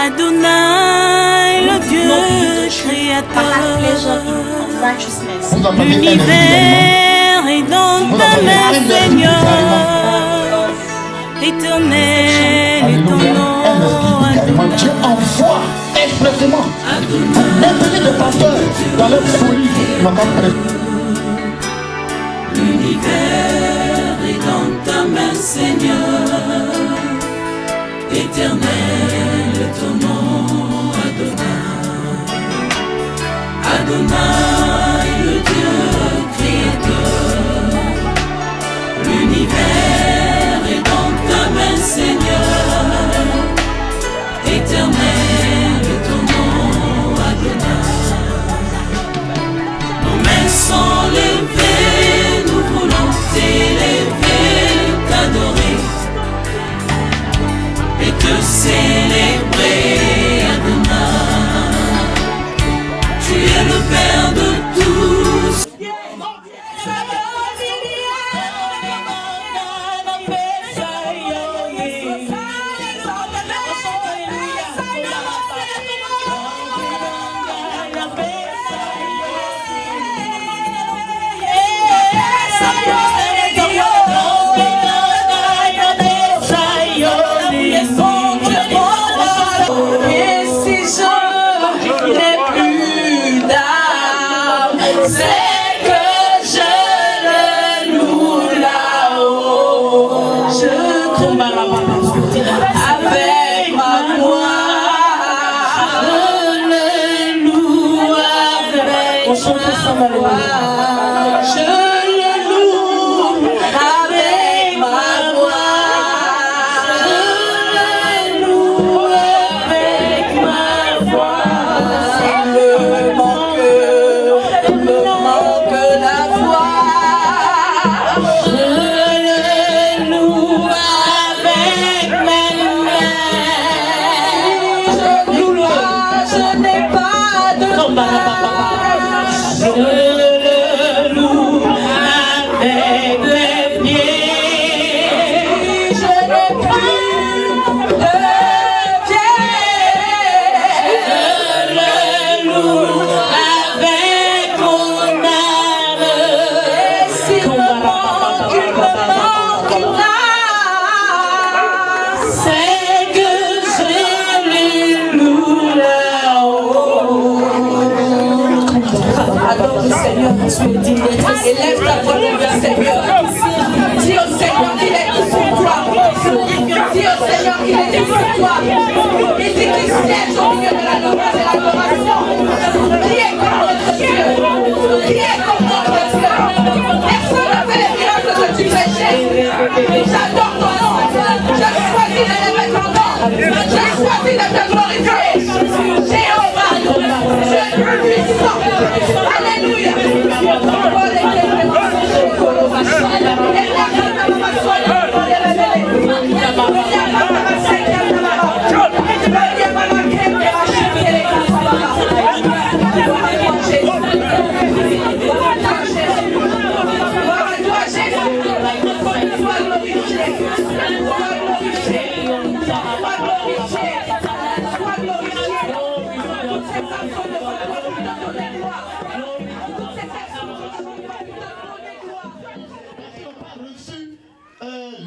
Adonai, le Dieu créateur. L'univers est dans ta main, Seigneur. Éternel est ton nom. Dieu envoie expressément pour maintenir des pasteurs dans leur folie. L'univers est dans ta main, Seigneur. Éternel est ton nom, Adonai. Adonai, le Dieu créateur. L'univers est dans ta main, Seigneur. Éternel est ton nom, Adonai. Nos mains sont levées, nous voulons t'élever, t'adorer et te célébrer, Adonai. Tu es le Père de tous. Élève ta voix vers le Seigneur. Dis au Seigneur qu'il est tout sur toi. Dis au Seigneur qu'il est tout sur toi. Il dit qu'il siège au milieu de la louange et de l'adoration. Qui est comme notre Dieu? Qui est comme notre Dieu? Personne n'a fait les miracles que tu fais, Jésus. J'adore ton nom. J'ai choisi de le mettre en nom. J'ai choisi de te glorifier. Jéhovah, Dieu puissant. Alléluia.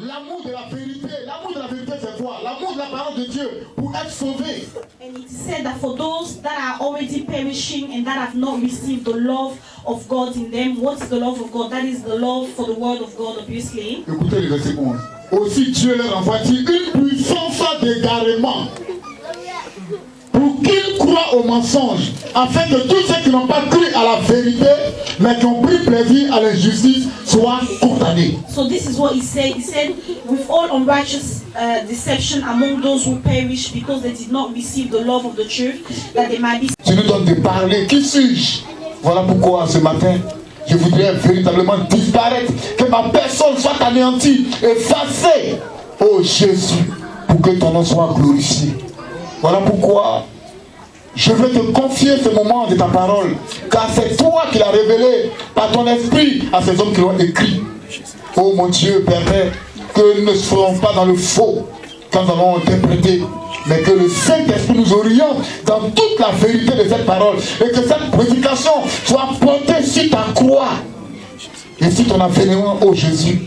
L'amour de la vérité. L'amour de la vérité, c'est quoi? L'amour de la parole de Dieu pour être sauvé. And it said that for those that are already perishing and that have not received the love of God in them, what is the love of God? That is the love for the word of God, obviously. Écoutez le verset 11. Aussi Dieu leur envoie-t-il une puissance d'égarement pour qu'ils croient au mensonge, afin que tous ceux qui n'ont pas cru à la vérité, mais qui ont pris plaisir à l'injustice, soient condamnés. So this is what he said. He said, with all unrighteous deception among those who perish because they did not receive the love of the truth, that they might be. Tu nous donnes de parler. Qui suis-je? Voilà pourquoi ce matin, je voudrais véritablement disparaître, que ma personne soit anéantie, effacée. Oh Jésus, pour que ton nom soit glorifié. Voilà pourquoi je veux te confier ce moment de ta parole, car c'est toi qui l'as révélé par ton esprit à ces hommes qui l'ont écrit. Oh mon Dieu, Père, que nous ne soyons pas dans le faux quand nous allons interpréter, mais que le Saint-Esprit nous oriente dans toute la vérité de cette parole et que cette prédication soit portée sur ta croix et sur ton avènement, ô Jésus.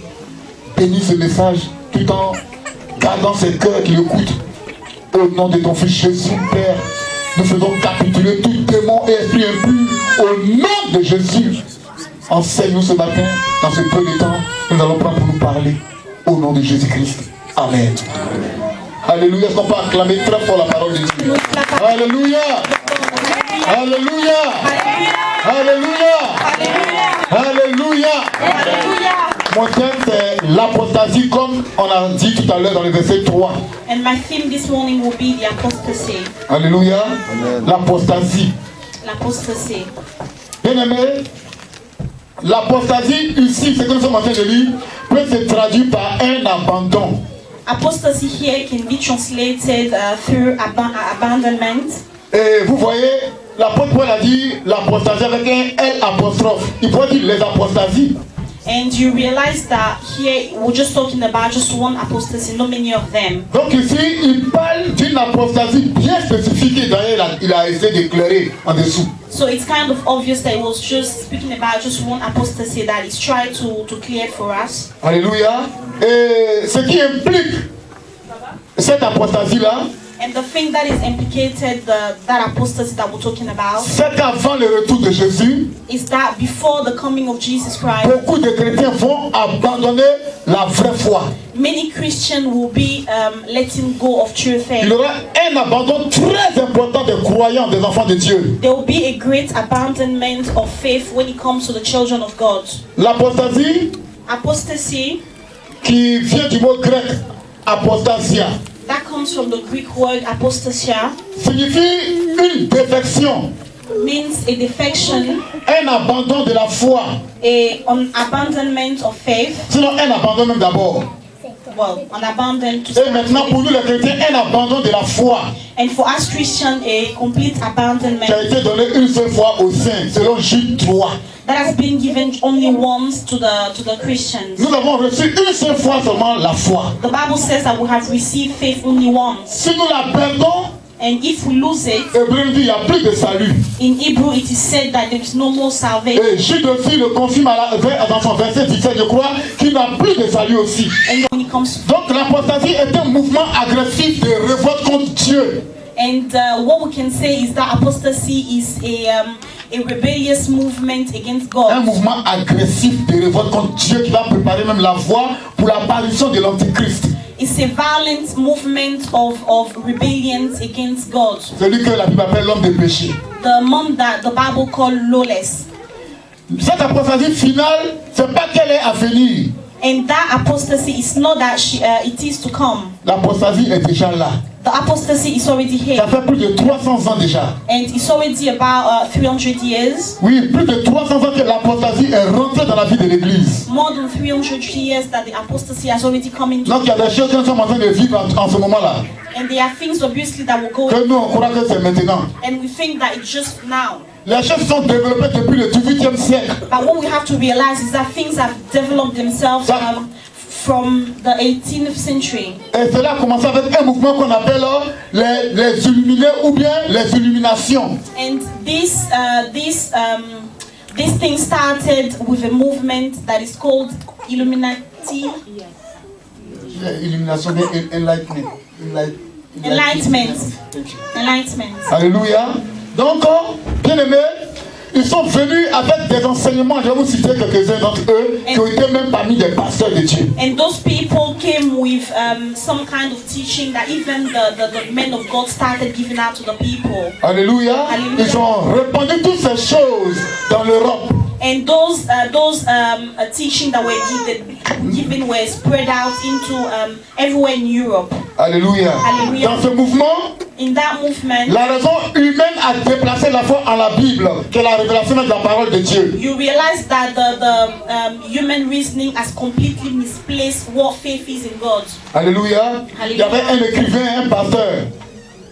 Bénis ce message tout en gardant ces cœurs qui l'écoutent. Au nom de ton Fils Jésus, Père, nous faisons capituler tout démon et esprit impur au nom de Jésus. Enseigne-nous ce matin, dans ce peu de temps, nous allons prendre pour nous parler au nom de Jésus-Christ. Amen. Alléluia. Est-ce qu'on peut acclamer très fort la parole de Dieu? Alléluia. Alléluia. Alléluia. Alléluia. Mon thème c'est l'apostasie, comme on a dit tout à l'heure dans le verset 3. And my theme this morning will be the apostasy. Alléluia. L'apostasie. L'apostasie. Bien aimé, l'apostasie ici, ce que nous sommes en train de lire, peut se traduire par un abandon. Apostasy here can be translated through abandonment. Et vous voyez, l'apôtre Paul a dit l'apostasie avec un L apostrophe. Il pourrait dire les apostasies. And you realize that here we're just talking about just one apostasy, not many of them. Donc ici, il parle d'une apostasie bien spécifique et d'ailleurs il a essayé d'éclairer en dessous. So it's kind of obvious that it was just speaking about just one apostasy that he's trying to clear for us. Alléluia. Et ce qui implique cette apostasie-là, and the thing that is implicated, that apostasy that we're talking about, c'est qu'avant le retour de Jésus, is that before the coming of Jesus Christ, beaucoup de chrétiens vont abandonner la vraie foi. many Christians will be letting go of true faith. Il y aura un abandon très important des croyants, des enfants de Dieu. There will be a great abandonment of faith when it comes to the children of God. L'apostasie, Apostasy, qui vient du mot grec apostasia, that comes from the Greek word apostasia, signifie une défection, means a defection, un abandon de la foi, an abandonment of faith. sinon un abandon même d'abord. Well, an abandon to Et maintenant pour nous les chrétiens, un abandon de la foi and for us Christians, a complete abandonment qui a été donné une seule fois aux saints, selon Jude 3. that has been given only once to the Christians. Nous avons reçu une seule fois seulement la foi. The Bible says that we have received faith only once, Si nous la perdons, and if we lose it, Hébreu dit il n'y a plus de salut. in Hebrew it is said that there is no more salvation. Et Jude aussi le confirme dans son verset 17, je crois, qu'il n'y a plus de salut aussi. And when it comes Donc l'apostasie est un mouvement agressif de révolte contre Dieu. and what we can say is that apostasy is a rebellious movement against Un God. mouvement agressif de révolte contre Dieu qui va préparer même la voie pour l'apparition de l'Antichrist. It's a violent movement of rebellion against God. Celui que la Bible appelle l'homme de péché. The man that the Bible called lawless. Cette apostasie finale, c'est pas qu'elle est à venir. And that apostasy is not that it is to come. L'apostasie est déjà là. The apostasy is already Ça here. fait plus de 300 ans déjà. And it's already about 300 years. Oui, plus de 300 ans que l'apostasie est rentrée dans la vie de l'Église. More than 300 years that the apostasy has already come into. Donc il y a des choses que nous sommes en train de vivre en ce moment-là. And there are things obviously that will go Que nous on croit que c'est maintenant. and we think that it's just now. Les choses sont développées depuis le 18e siècle. But what we have to realize is that things have developed themselves from the 18th century. Et cela a commencé avec un mouvement qu'on appelle les illuminés ou bien les illuminations. And this thing started with a movement that is called Illuminati. Illumination, enlightenment. Enlightenment. Alléluia. Donc, bien aimé, ils sont venus avec des enseignements, je vais vous citer quelques-uns d'entre eux, qui ont été même parmi des pasteurs de Dieu. And those people came with some kind of teaching that even the men of God started giving out to the people. Alléluia. Alléluia. Ils ont répandu toutes ces choses dans l'Europe. And those teaching that were given were spread out into everywhere in Europe. Alléluia. Alléluia. Dans ce mouvement, In that movement, la raison humaine a déplacé la foi en la Bible, qui est la révélation de la parole de Dieu. you realize that the human reasoning has completely misplaced what faith is in God. Alléluia. Il y avait un écrivain, un pasteur.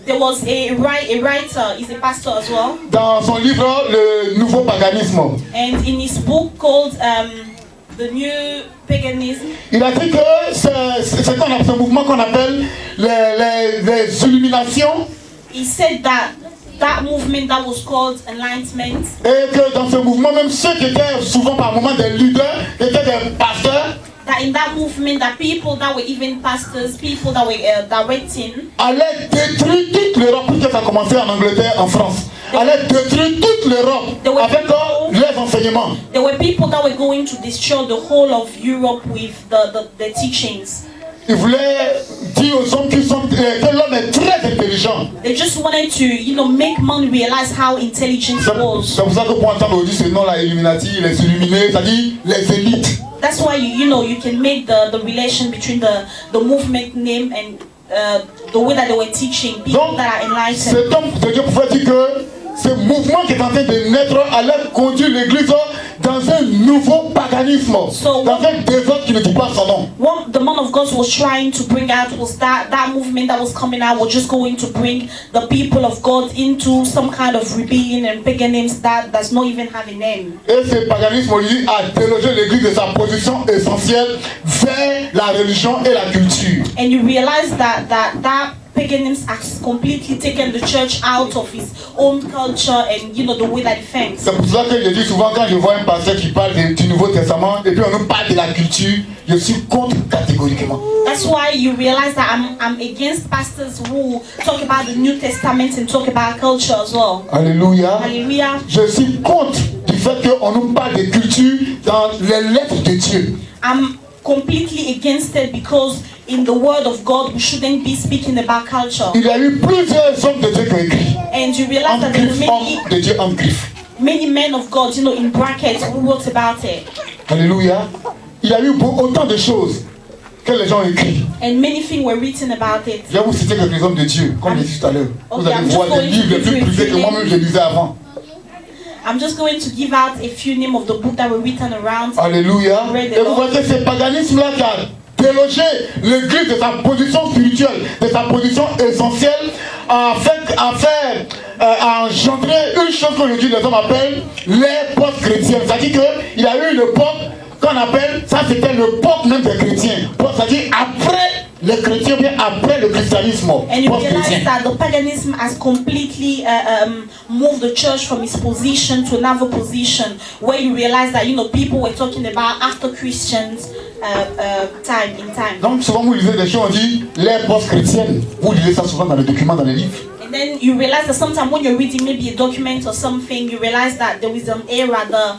There was a writer, he's a pastor as well, Dans son livre Le Nouveau Paganisme, and in his book called the new paganism. Il a dit que c'est un mouvement qu'on appelle les illuminations. He said that movement that was called enlightenment. Et que dans ce mouvement, même ceux qui étaient souvent par moments des leaders, qui étaient des pasteurs, That in that movement, that people that were even pastors, people that were directing, allaient détruire toute l'Europe, puisque ça a commencé en Angleterre, en France. Allaient détruire toute l'Europe avec les enseignements. There were people that were going to destroy the whole of Europe with the teachings. Ils voulaient dire aux hommes que l'homme est très intelligent. They just wanted to, make man realize how intelligent he was. C'est pour ça que pour entendre on dit ce nom-là, Illuminati, les illuminés, c'est-à-dire les élites. That's why you can make the relation between the movement name and the way that they were teaching people. Donc, that are enlightened. Cet homme de Dieu pouvait dire que ce mouvement qui est en train de naître allait conduire l'Église dans un nouveau paganisme, dans un désordre qui ne dit pas son nom. What the man of God was trying to bring out was that movement that was coming out was just going to bring the people of God into some kind of rebellion and paganism that does not even have a name. Et ce paganisme lui a délogé l'Église de sa position essentielle vers la religion et la culture. And you realize that paganism has completely taken the church out of his own culture and the way that he thinks. C'est pour cela que je dis souvent quand je vois un pasteur qui parle du Nouveau Testament et puis on nous parle de la culture, je suis contre catégoriquement. That's why you realize that I'm against pastors who talk about the New Testament and talk about culture as well. Alléluia. Hallelujah. Je suis contre du fait qu'on nous parle de culture dans les lettres de Dieu. I'm completely against it because in the word of God we shouldn't be speaking about culture. Il y a eu plusieurs hommes de Dieu qui ont écrit. And you realize that there were many men of God, in brackets, who wrote about it. Alléluia. Il y a eu autant de choses que les gens ont écrit. And many things were written about it. Je vais vous citer quelques hommes de Dieu, comme j'ai dit tout à l'heure. Vous allez voir des livres les plus privés que moi-même je lisais avant. I'm just going to give out a few names of the books that were written around. Alléluia. Et vous voyez ce paganisme-là qui a délogé l'Église de sa position spirituelle, de sa position essentielle, a engendré une chose qu'aujourd'hui les hommes appellent les post-chrétiens. C'est-à-dire qu'il y a eu une époque qu'on appelle, ça c'était l'époque même des chrétiens. C'est-à-dire après les chrétiens, bien après le christianisme. And you realize that the paganism has completely moved the church from its position to another position, where you realize that people were talking about after Christians time. Donc souvent vous lisez des choses, on dit les post-chrétiennes. Vous lisez ça souvent dans les documents, dans les livres. And then you realize that sometimes when you're reading maybe a document or something, you realize that there is an era, the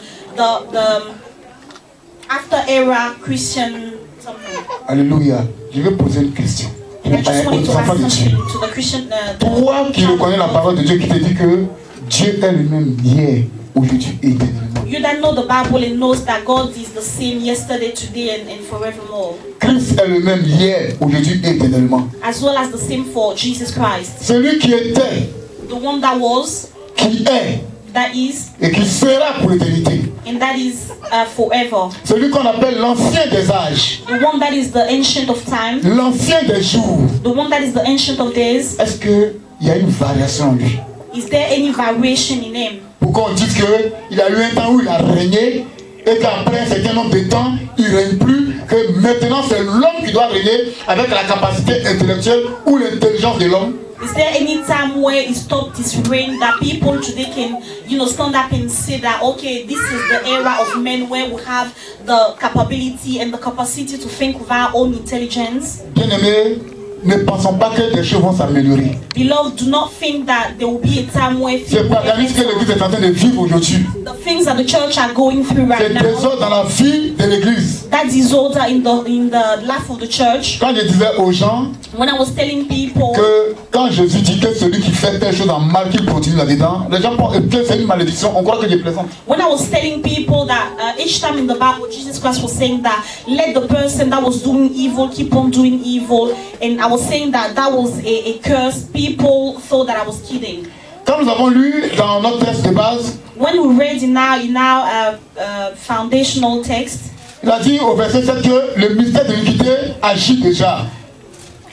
after era Christian something. Alléluia. Je vais poser une question. I just wanted to ask something to the Christian. Toi qui reconnais la parole de Dieu, qui te dit que Dieu est le même hier, aujourd'hui et éternellement. You that know the Bible and knows that God is the same yesterday, today, and forevermore. Christ est le même hier, aujourd'hui et éternellement. As well as the same for Jesus Christ. Celui qui était, the one that was, qui est, that is, et qui sera pour l'éternité. And that is forever. Celui qu'on appelle l'ancien des âges. The one that is the ancient of time. L'ancien des jours. The one that is the ancient of days. Est-ce qu'il y a une variation en lui? Is there any variation in him? Pourquoi on dit qu'il a eu un temps où il a régné et qu'après un certain nombre de temps, il ne règne plus, que maintenant c'est l'homme qui doit régner avec la capacité intellectuelle ou l'intelligence de l'homme? Is there any time where he stopped his reign that people today can, stand up and say that, okay, this is the era of men where we have the capability and the capacity to think with our own intelligence? Bien-aimés, ne pensons pas que les choses vont s'améliorer. Beloved, do not think that there will be a time where c'est paganisme que l'Église est en train de vivre aujourd'hui. The things that the church are going through right now. C'est désordre dans la vie de l'Église. That disorder in the life of the church. Quand je disais aux gens when I was telling people que quand Jésus dit que celui qui fait telle chose en mal, qu'il continue là-dedans, les gens pensent que c'est une malédiction. On croit que je plaisante. When I was telling people that each time in the Bible Jesus Christ was saying that let the person that was doing evil keep on doing evil, and I was saying that was a curse, people thought that I was kidding. Quand nous avons lu dans notre texte de base, when we read in our foundational text, il a dit au verset 7 que le mystère de l'iniquité agit déjà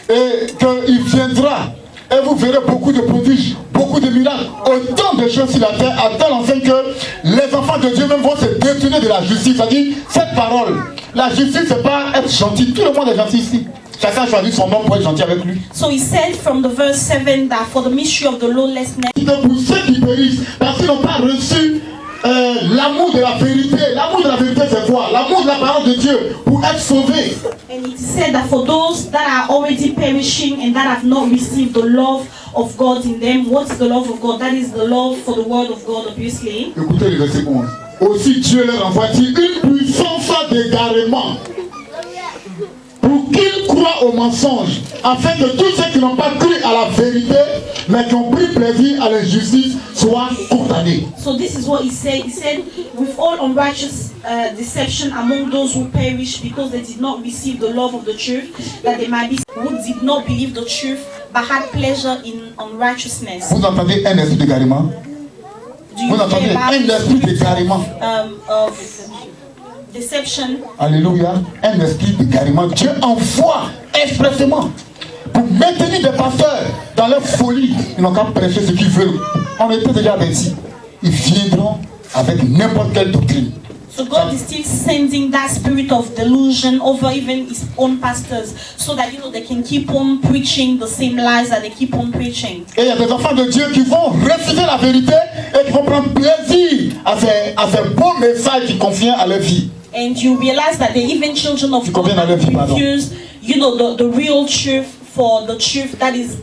et qu'il viendra et vous verrez beaucoup de prodiges, beaucoup de miracles, autant de choses sur la terre, à tel enseigne que les enfants de Dieu même vont se détourner de la justice. C'est-à-dire, cette parole, la justice, c'est pas être gentil. Tout le monde est gentil ici. Chacun choisit son nom pour être gentil avec lui. So he said from the verse 7 that for the mystery of the lawlessness, Pour ceux qui périssent, parce qu'ils n'ont pas reçu l'amour de la vérité. L'amour de la vérité, c'est quoi? L'amour de la parole de Dieu pour être sauvé. and it said that for those that are already perishing and that have not received the love of God in them. What is the love of God? That is the love for the word of God, obviously. Écoutez le verset 11. Aussi Dieu leur envoie-t-il une puissance d'égarement pour qu'ils croient au mensonge, afin que tous ceux qui n'ont pas cru à la vérité, mais qui ont pris plaisir à l'injustice, soient condamnés. So this is what he said. He said, with all unrighteous deception among those who perish because they did not receive the love of the truth, that they might be who did not believe the truth, but had pleasure in unrighteousness. Vous entendez un esprit d'égarement? Do you Vous entendez hear about un esprit d'égarement? of deception? Alléluia. Un esprit d'égarement. Dieu envoie expressément pour maintenir des pasteurs dans leur folie. Ils n'ont qu'à prêcher ce qu'ils veulent. On était déjà avertis. Ils viendront avec n'importe quelle doctrine. So God is still sending that spirit of delusion over even his own pastors, so that they can keep on preaching the same lies that they keep on preaching. Et il y a des enfants de Dieu qui vont refuser la vérité et qui vont prendre plaisir à ces beaux messages qui conviennent à leur vie. And you realize that the even children of God conviennent à leur vie, pardon. refuse, the real truth for the truth that is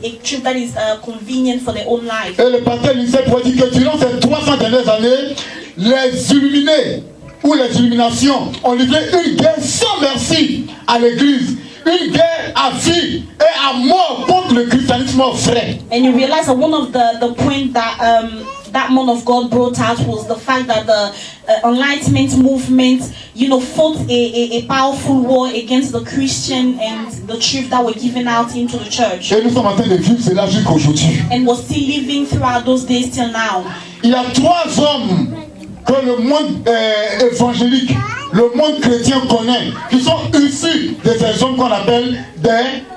convenient for their own life. Et le pasteur Lucette dit que durant ces 300 dernières années, les illuminés ou les illuminations ont livré une guerre sans merci à l'église, une guerre à vie et à mort contre le christianisme vrai. And you realize that one of the point that that man of God brought out was the fact that the Enlightenment movement, fought a powerful war against the Christian and the truth that were given out into the church. Et nous sommes en train de vivre cela jusqu'aujourd'hui. And was still living throughout those days till now. Il y a 3 hommes que le monde évangélique, le monde chrétien connaît, qui sont issus de ces hommes qu'on appelle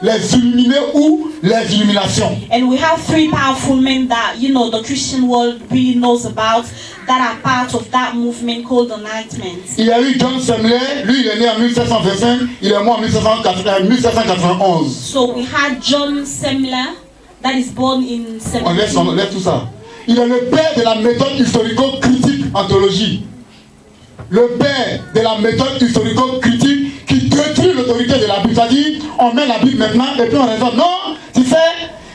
les illuminés ou les illuminations. And we have 3 powerful men that the Christian world really knows about, that are part of that movement called Enlightenment. Il y a eu John Semler, lui il est né en 1725, il est mort en 1791. So we had John Semler, that is born in On laisse tout ça. Il est le père de la méthode historico-critique en théologie. Le père de la méthode historico-critique qui détruit l'autorité de la Bible. C'est-à-dire, on met la Bible maintenant et puis on raisonne. Non, tu sais,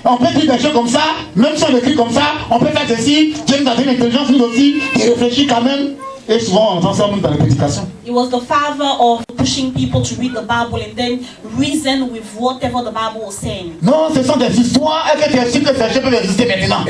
on peut dire des choses comme ça, même si on écrit comme ça, on peut faire ceci. Dieu nous a donné l'intelligence, nous aussi, qui réfléchit quand même. Et souvent, on entend ça même dans les prédications. He was the father of pushing people to read the Bible and then reason with whatever the Bible was saying. Non, ce sont des histoires et que tu es sûr que ces choses peuvent exister maintenant.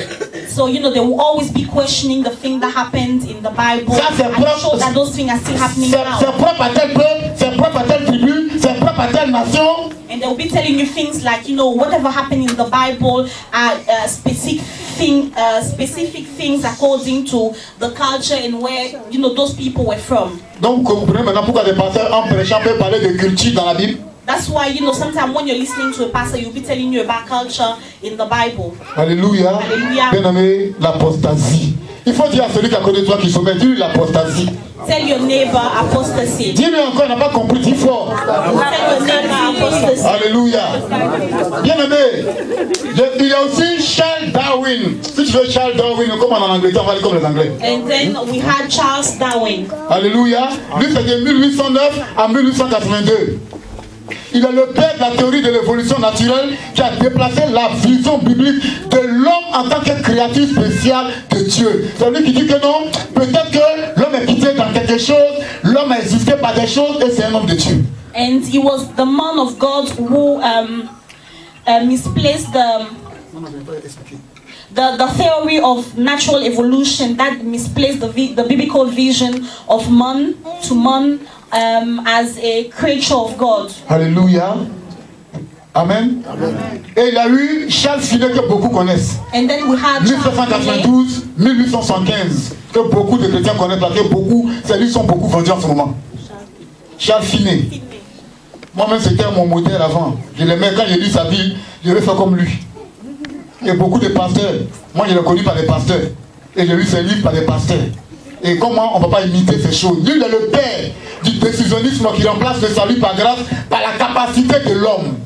So, they will always be questioning the thing that happened in the Bible. Ça, c'est I'm sure that those things are still happening c'est now. propre à tel peuple, c'est propre à telle tribu, c'est propre à telle nation. And they will be telling you things like, whatever happened in the Bible are specific things according to the culture and where, those people were from. Donc, vous comprenez maintenant pourquoi des pasteurs en prêchant peuvent parler de culture dans la Bible. That's why, sometimes when you're listening to a pastor, you'll be telling you about culture in the Bible. Alléluia. Alléluia. Bien nommé l'apostasie. Il faut dire à celui qui a connu toi qui sommet, dis-lui l'apostasie. Tell your neighbor apostasy. Dis-lui encore, il n'a pas compris, dis fort. Tell your neighbor apostasy. Alléluia. Bien aimé, il y a aussi Charles Darwin. Si tu veux Charles Darwin, comme en Angleterre, on va aller comme les Anglais. And then we had Charles Darwin. Alléluia. Lui, c'est de 1809 à 1882. Il est le père de la théorie de l'évolution naturelle qui a déplacé la vision biblique de l'homme en tant que créature spéciale de Dieu. C'est lui qui dit que non, peut-être que l'homme est quitté dans quelque chose, l'homme a existé par des choses et c'est un homme de Dieu. And he was the man of God who misplaced the theory of natural evolution that misplaced the biblical vision of man to man as a creature of God. Alléluia. Amen. Et il y a eu Charles Finet que beaucoup connaissent. And then we had 1792, 1875 que beaucoup de chrétiens connaissent parce que beaucoup, ces livres sont beaucoup vendus en ce moment. Charles Finet. Moi-même c'était mon modèle avant. Je l'aimais quand j'ai lu sa vie, je vais faire comme lui. Il y a beaucoup de pasteurs. Moi, je l'ai connu par des pasteurs. Et j'ai lu ces livres par des pasteurs. Et comment on ne peut pas imiter ces choses? Lui, il est le père du décisionnisme qui remplace le salut par grâce par la capacité de l'homme.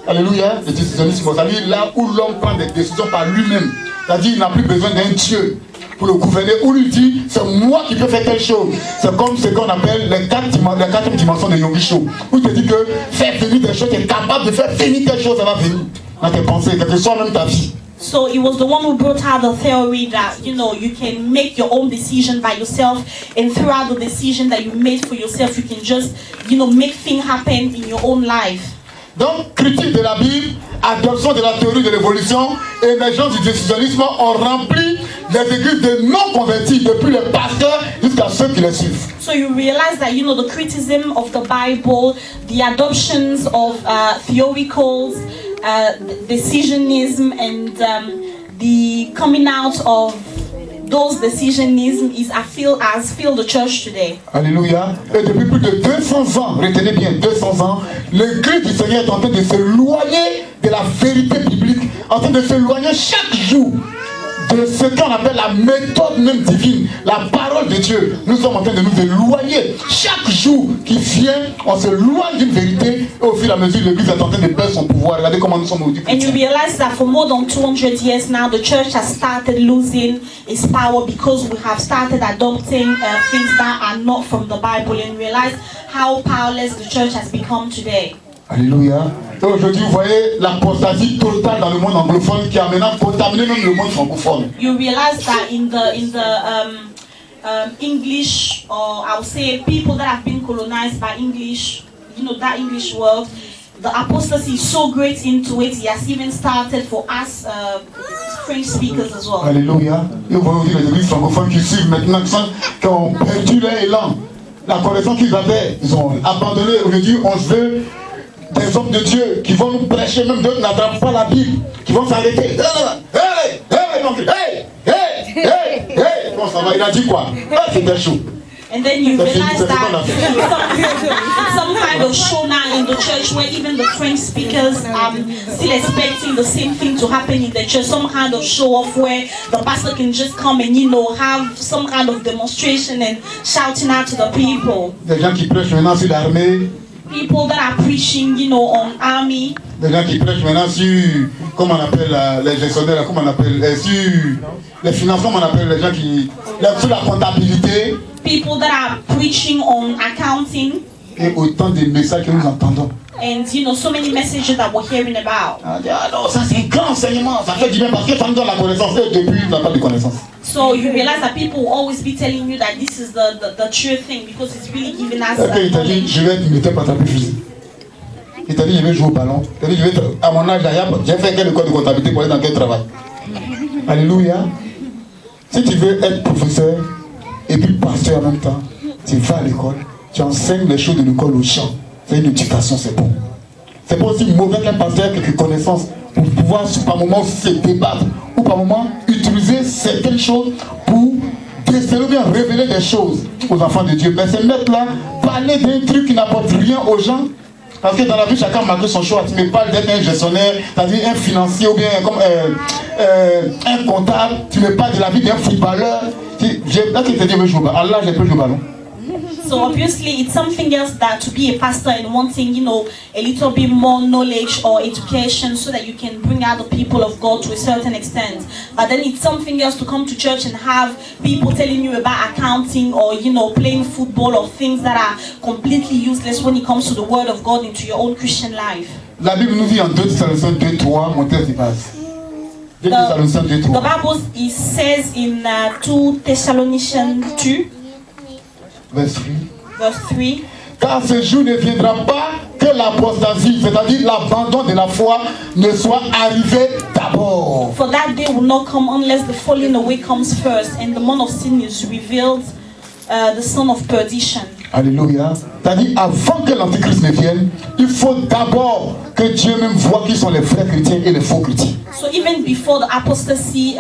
Alléluia. Le décisionnisme, c'est-à-dire là où l'homme prend des décisions par lui-même. C'est-à-dire qu'il n'a plus besoin d'un Dieu pour le gouverner. Où lui dit, c'est moi qui peux faire telle chose. C'est comme ce qu'on appelle les quatrième dimension de Yogi Show. Où il te dit que faire venir des choses, tu es capable de faire venir telle chose, ça va venir dans tes pensées, quelle que soit même ta vie. So it was the one who brought out the theory that, you know, you can make your own decision by yourself, and throughout the decision that you made for yourself, you can just, you know, make things happen in your own life. Donc, critique de la Bible, adoption de la théorie de l'évolution, émergence du décisionnisme ont rempli les églises de non-convertis, depuis les pasteurs jusqu'à ceux qui les suivent. So you realize that, you know, the criticism of the Bible, the adoptions of theoricals, decisionism, and the coming out of those decisionism has filled the church today. Alléluia. Et depuis plus de 200 ans, retenez bien, 200 ans, l'église du Seigneur est en train de s'éloigner de la vérité biblique, en train de s'éloigner chaque jour de ce qu'on appelle la méthode même divine, la parole de Dieu. Nous sommes en train de nous éloigner. Chaque jour qui vient, on s'éloigne d'une vérité, et au fur et à mesure, l'église est en train de perdre son pouvoir. Regardez comment nous sommes aujourd'hui. And you realize that for more than 200 years now, the church has started losing its power because we have started adopting things that are not from the Bible, and realize how powerless the church has become today. Alléluia. Et aujourd'hui, vous voyez l'apostasie totale dans le monde anglophone qui a maintenant contaminé même le monde francophone. You realize that in the English, or I would say people that have been colonized by English, you know, that English world, the apostasy is so great into it, it has even started for us French speakers as well. Alléluia. Et vous voyez les églises francophones qui suivent maintenant, qui ont perdu leur élan. La connaissance qu'ils avaient, ils ont abandonné. Aujourd'hui, on veut des hommes de Dieu qui vont nous prêcher, même d'autres n'attrapent pas la Bible, qui vont s'arrêter. Comment ça va? Il a dit quoi? C'était chaud. And then you realize that some kind of show now in the church where even the French speakers are still expecting the same thing to happen in the church. Some kind of show off where the pastor can just come and, you know, have some kind of demonstration and shouting out to the people. Des gens qui prêchent maintenant sur l'armée. People that are preaching, you know, on army. Des gens qui prêchent maintenant sur, comment on appelle les gestionnaires, comment on appelle, sur les finances, comment on appelle les gens qui, sur la comptabilité. People that are preaching on accounting. Et autant de messages que nous entendons. And, you know, so many messages that we're hearing about. Alors, ça c'est un grand enseignement, ça fait du bien parce que ça nous donne la connaissance et depuis, on n'a pas de connaissance. So you realize that people will always be telling you that this is the true thing because it's really giving us. Okay, il t'a dit, je vais te mettre pas ta fusil. Il t'a dit, je vais jouer au ballon. Il t'a dit, à mon âge d'ailleurs, j'ai fait quel école de comptabilité pour aller dans quel travail. Alléluia. Si tu veux être professeur et puis pasteur en même temps, tu vas à l'école, tu enseignes les choses de l'école aux gens. C'est une éducation, c'est bon. C'est pas aussi mauvais qu'un pasteur quelques connaissances pour pouvoir par moment se débattre ou par moment utiliser certaines choses pour déceler ou bien révéler des choses aux enfants de Dieu. Mais ces maîtres-là, parler d'un truc qui n'apporte rien aux gens, parce que dans la vie, chacun marque son choix. Tu me parles d'être un gestionnaire, c'est-à-dire un financier ou bien comme un comptable, tu me parles de la vie d'un footballeur. Là, tu te dis, je joue au ballon. Allah, j'ai pas joué au ballon. So obviously it's something else that to be a pastor and wanting, you know, a little bit more knowledge or education so that you can bring out the people of God to a certain extent. But then it's something else to come to church and have people telling you about accounting or, you know, playing football or things that are completely useless when it comes to the word of God into your own Christian life. La Bible nous dit en 2 Thessaloniciens 2:3, mon texte de base. 2 Thessaloniciens 2:3. The Bible it says in 2 Thessalonians 2. Verse 3. Car ce jour ne viendra pas que l'apostasie, c'est-à-dire l'abandon de la foi, ne soit arrivé d'abord. For that day will not come unless the falling away comes first, and the man of sin is revealed, the son of perdition. Alléluia. C'est-à-dire avant que l'antichrist ne vienne, il faut d'abord que Dieu même voit qui sont les vrais chrétiens et les faux chrétiens. So even before the apostasy,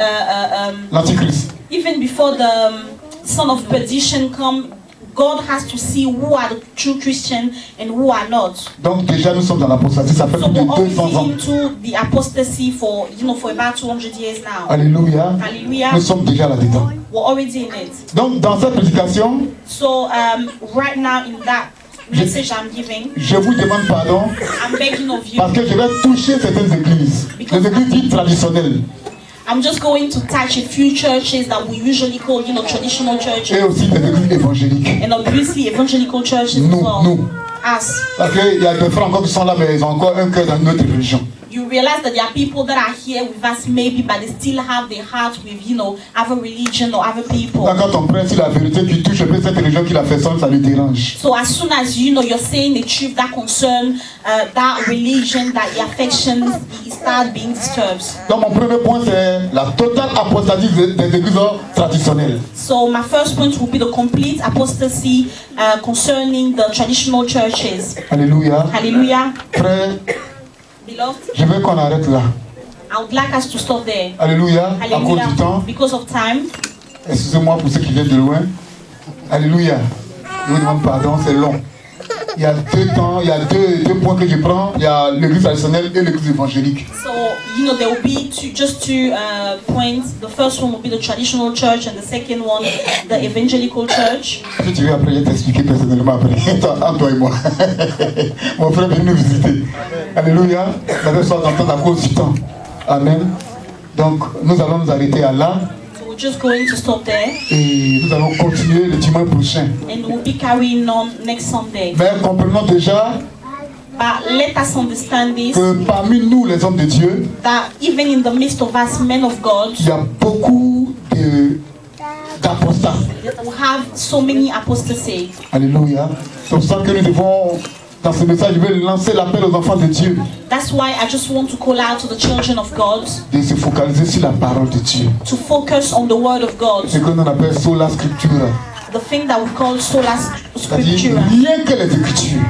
l'antichrist. Even before the son of perdition come, God has to see who are the true Christians and who are not. Donc déjà nous sommes dans l'apostasie, ça fait So plus de we're already 200 ans. into the apostasy for about 200 years now. Alléluia. Hallelujah. Nous sommes déjà là-dedans. We're already in it. Donc dans cette prédication, So right now in that message I'm giving, je vous demande pardon I'm begging of you. parce que je vais toucher certaines églises, les églises dites traditionnelles I'm just going to touch a few churches that we usually call, traditional churches, et aussi des églises évangéliques. and obviously evangelical churches as Nous, well. nous. Us. Parce qu'il y a des frères encore qui sont là, mais ils ont encore un cœur dans une autre religion. You realize that there are people that are here with us maybe, but they still have their heart with, other religion or other people. Donc, quand on prêche la vérité qui touche un peu cette religion qui la fait ça le dérange. So as soon as you're saying the truth that concern that religion, that the affections, it start being disturbed. Donc mon premier point c'est la totale apostasie des églises traditionnelles. So my first point will be the complete apostasy concerning the traditional churches. Alléluia. Hallelujah. Frère, Beloved, je veux qu'on arrête là. I would like us to stop there. Alléluia. À cause du temps. Hallelujah. Because of time. Excusez-moi pour ceux qui viennent de loin. Alléluia. Je vous demande pardon, c'est long. Il y a deux points que je prends. Il y a l'église traditionnelle et l'église évangélique. So, there will be two points. The first one will be the traditional church, and the second one, the evangelical church. Si tu veux après, je vais t'expliquer personnellement après. Toi et moi. Mon frère est venu nous visiter. Alléluia. La belle soirée d'entendre à cause du temps. Amen. Donc, nous allons nous arrêter à là. So we're just going to stop there. Et nous allons continuer le dimanche prochain. And we'll be carrying on next Sunday. Mais comprenons déjà But let us understand this, que parmi nous, les hommes de Dieu, that even in the midst of us, men of God, il y a beaucoup d'apostats. we have so many apostasy. Alléluia. C'est pour ça que nous devons, dans ce message, je vais lancer l'appel aux enfants de Dieu That's why I just want to call out to the children of God de se focaliser sur la parole de Dieu. to focus on the word of God, Ce que nous appelle sola scriptura. the thing that we call sola C'est-à-dire scriptura. rien que les Écritures.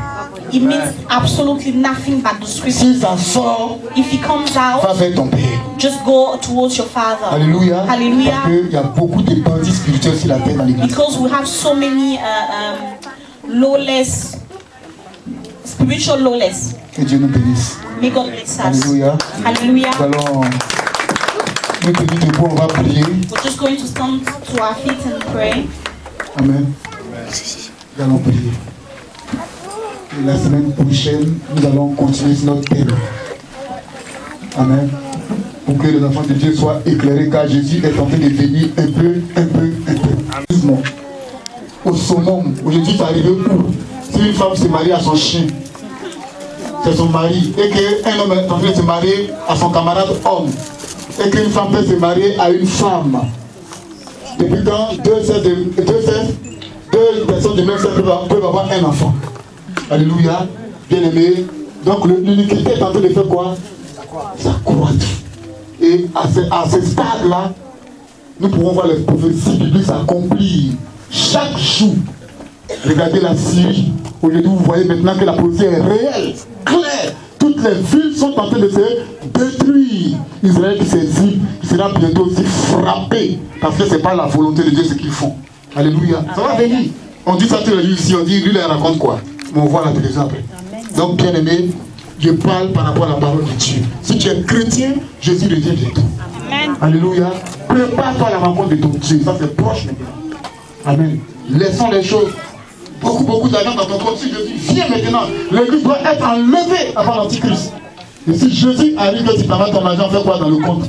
It means absolutely nothing but the scripture. Si ça sort, If it comes va out, vers ton Père. just go towards your Father. Alléluia. Hallelujah. Parce qu'il y a beaucoup de bandits spirituels sur la terre dans l'église. Because we have so many lawless, spiritual lawless. Que Dieu nous bénisse. May God bless us. Alléluia. Hallelujah. Nous allons nous tenir debout, on va prier. We're just going to stand to our feet and pray. Amen. Nous allons prier. Et la semaine prochaine, nous allons continuer sur notre thème. Amen. Pour que les enfants de Dieu soient éclairés, car Jésus est en train de venir un peu. Au summum, aujourd'hui, c'est arrivé où si une femme se marie à son chien, c'est son mari, et qu'un homme est en train de se marier à son camarade homme, et qu'une femme peut se marier à une femme. Depuis quand deux personnes de même sexe peuvent avoir un enfant. Alléluia, bien aimé. Donc l'iniquité est en train de faire quoi? Ça croît. Et à ce stade-là, nous pourrons voir les prophéties bibliques s'accomplir chaque jour. Regardez la Syrie. Aujourd'hui, vous voyez maintenant que la prophétie est réelle, claire. Toutes les villes sont en train de se détruire. Israël qui s'exile, il sera bientôt aussi frappé. Parce que ce n'est pas la volonté de Dieu ce qu'ils font. Alléluia. Ça va venir. On dit ça tous les jours ici. On dit, lui, il raconte quoi? Mais on voit la télévision après. Donc, bien aimé, je parle par rapport à la parole de Dieu. Si tu es chrétien, Jésus revient bientôt. Amen. Alléluia. Prépare-toi à la rencontre de ton Dieu. Ça, c'est proche maintenant. Amen. Laissons les choses. Beaucoup d'argent dans ton compte. Si Jésus vient maintenant, l'église doit être enlevée avant l'Antichrist. Et si Jésus arrive et tu t'amènes ton argent, fais quoi dans le compte?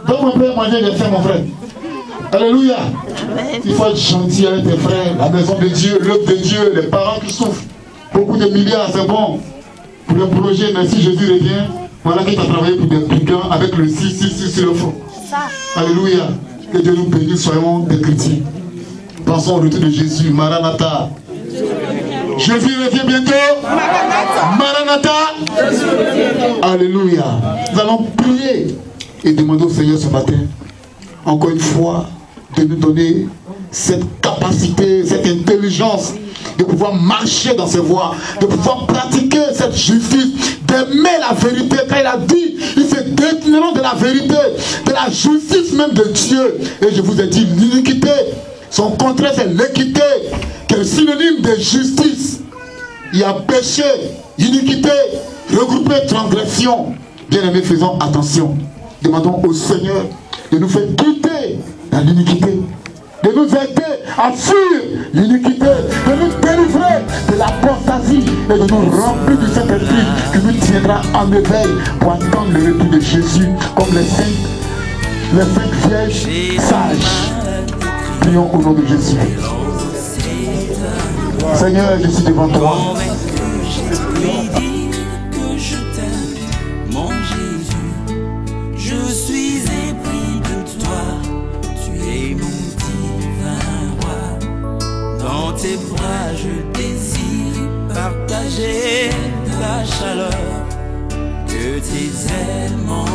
Donc mon frère, manger les faim, mon frère. Alléluia. Il faut être gentil avec tes frères, la maison de Dieu, l'œuvre de Dieu, les parents qui souffrent. Beaucoup de milliards, c'est bon. Pour le projet, mais si Jésus revient, voilà que tu as travaillé pour des brigands avec le 666 sur le front. Alléluia. Que Dieu nous bénisse, soyons des chrétiens. Pensons au retour de Jésus. Maranatha. Jésus revient bientôt. Maranatha. Alléluia. Nous allons prier et demander au Seigneur ce matin, encore une fois, de nous donner cette capacité, cette intelligence de pouvoir marcher dans ses voies, de pouvoir pratiquer cette justice, d'aimer la vérité. Quand il a dit, il se détourneront de la vérité, de la justice même de Dieu. Et je vous ai dit, l'iniquité, son contraire c'est l'équité. quel synonyme de justice. Il y a péché, iniquité, regroupé, transgression. Bien-aimés, faisons attention. Demandons au Seigneur de nous faire quitter dans l'iniquité, de nous aider à fuir l'iniquité, de nous délivrer de l'apostasie et de nous remplir du Saint-Esprit qui nous tiendra en éveil pour attendre le retour de Jésus comme les cinq vierges sages. Prions au nom de Jésus. Seigneur, je suis devant toi. Je suis épris de toi, tu es mon divin roi. Dans tes bras je désire partager la chaleur que tes ailes m'ont